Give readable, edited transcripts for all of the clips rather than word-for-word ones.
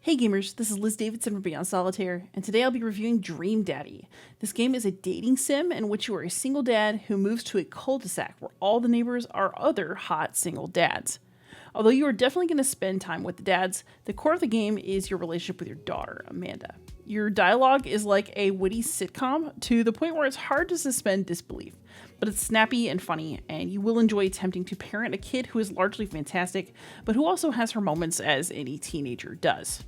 Hey gamers, this is Liz Davidson from Beyond Solitaire, and today I'll be reviewing Dream Daddy. This game is a dating sim in which you are a single dad who moves to a cul-de-sac where all the neighbors are other hot single dads. Although you are definitely going to spend time with the dads, the core of the game is your relationship with your daughter, Amanda. Your dialogue is like a witty sitcom to the point where it's hard to suspend disbelief, but it's snappy and funny, and you will enjoy attempting to parent a kid who is largely fantastic, but who also has her moments as any teenager does.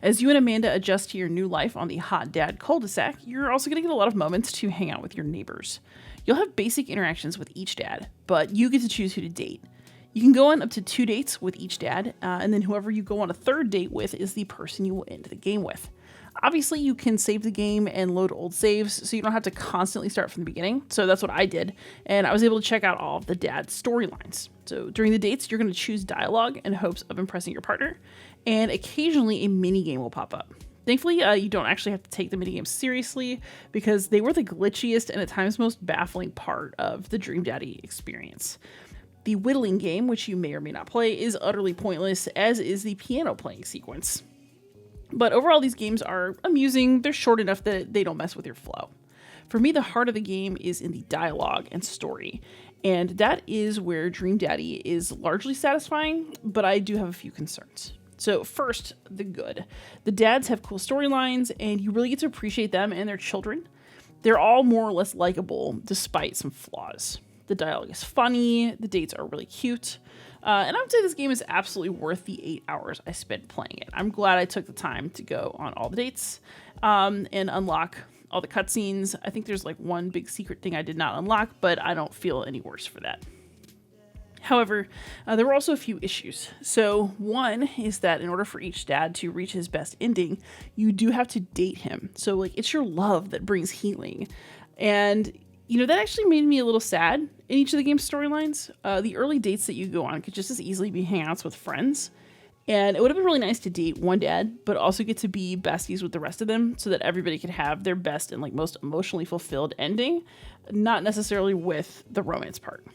As you and Amanda adjust to your new life on the hot dad cul-de-sac, you're also going to get a lot of moments to hang out with your neighbors. You'll have basic interactions with each dad, but you get to choose who to date. You can go on up to 2 dates with each dad, and then whoever you go on a 3rd date with is the person you will end the game with. Obviously, you can save the game and load old saves, so you don't have to constantly start from the beginning. So that's what I did, and I was able to check out all of the dad's storylines. So during the dates, you're going to choose dialogue in hopes of impressing your partner, and occasionally a mini game will pop up. Thankfully, you don't actually have to take the minigames seriously because they were the glitchiest and at times most baffling part of the Dream Daddy experience. The whittling game, which you may or may not play, is utterly pointless, as is the piano playing sequence. But overall, these games are amusing. They're short enough that they don't mess with your flow. For me, the heart of the game is in the dialogue and story, and that is where Dream Daddy is largely satisfying, but I do have a few concerns. So first, the good. The dads have cool storylines, and you really get to appreciate them and their children. They're all more or less likable, despite some flaws. The dialogue is funny, the dates are really cute, and I would say this game is absolutely worth the 8 hours I spent playing it. I'm glad I took the time to go on all the dates and unlock all the cutscenes. I think there's like one big secret thing I did not unlock, but I don't feel any worse for that. However, there were also a few issues. So one is that in order for each dad to reach his best ending, you do have to date him. So like it's your love that brings healing. And that actually made me a little sad in each of the game's storylines. The early dates that you go on could just as easily be hangouts with friends. And it would have been really nice to date one dad, but also get to be besties with the rest of them so that everybody could have their best and like most emotionally fulfilled ending, not necessarily with the romance part.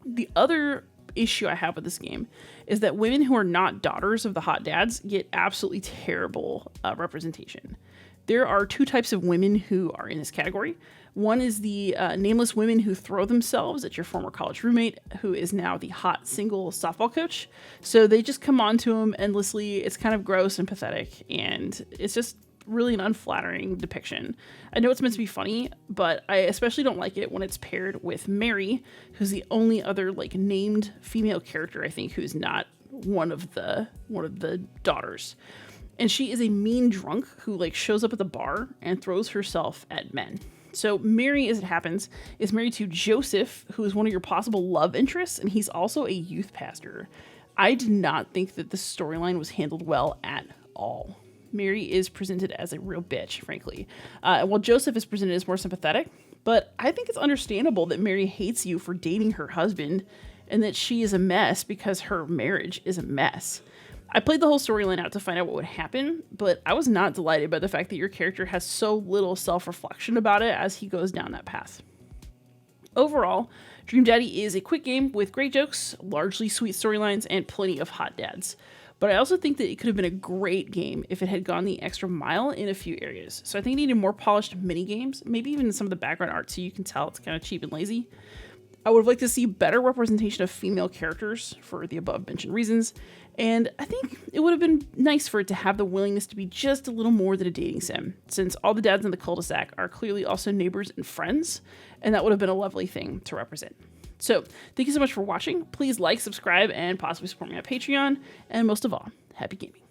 The other issue I have with this game is that women who are not daughters of the hot dads get absolutely terrible representation. There are 2 types of women who are in this category. One is the nameless women who throw themselves at your former college roommate, who is now the hot single softball coach. So they just come on to him endlessly. It's kind of gross and pathetic, and it's just really an unflattering depiction. I know it's meant to be funny, but I especially don't like it when it's paired with Mary, who's the only other like named female character I think who's not one of the daughters. And she is a mean drunk who like shows up at the bar and throws herself at men. So Mary, as it happens, is married to Joseph, who is one of your possible love interests, and he's also a youth pastor. I did not think that the storyline was handled well at all. Mary is presented as a real bitch, frankly, while Joseph is presented as more sympathetic. But I think it's understandable that Mary hates you for dating her husband and that she is a mess because her marriage is a mess. I played the whole storyline out to find out what would happen, but I was not delighted by the fact that your character has so little self-reflection about it as he goes down that path. Overall, Dream Daddy is a quick game with great jokes, largely sweet storylines, and plenty of hot dads. But I also think that it could have been a great game if it had gone the extra mile in a few areas. So I think it needed more polished mini games, maybe even some of the background art so you can tell it's kind of cheap and lazy. I would have liked to see better representation of female characters for the above mentioned reasons, and I think it would have been nice for it to have the willingness to be just a little more than a dating sim, since all the dads in the cul-de-sac are clearly also neighbors and friends, and that would have been a lovely thing to represent. So, thank you so much for watching. Please like, subscribe, and possibly support me on Patreon, and most of all, happy gaming.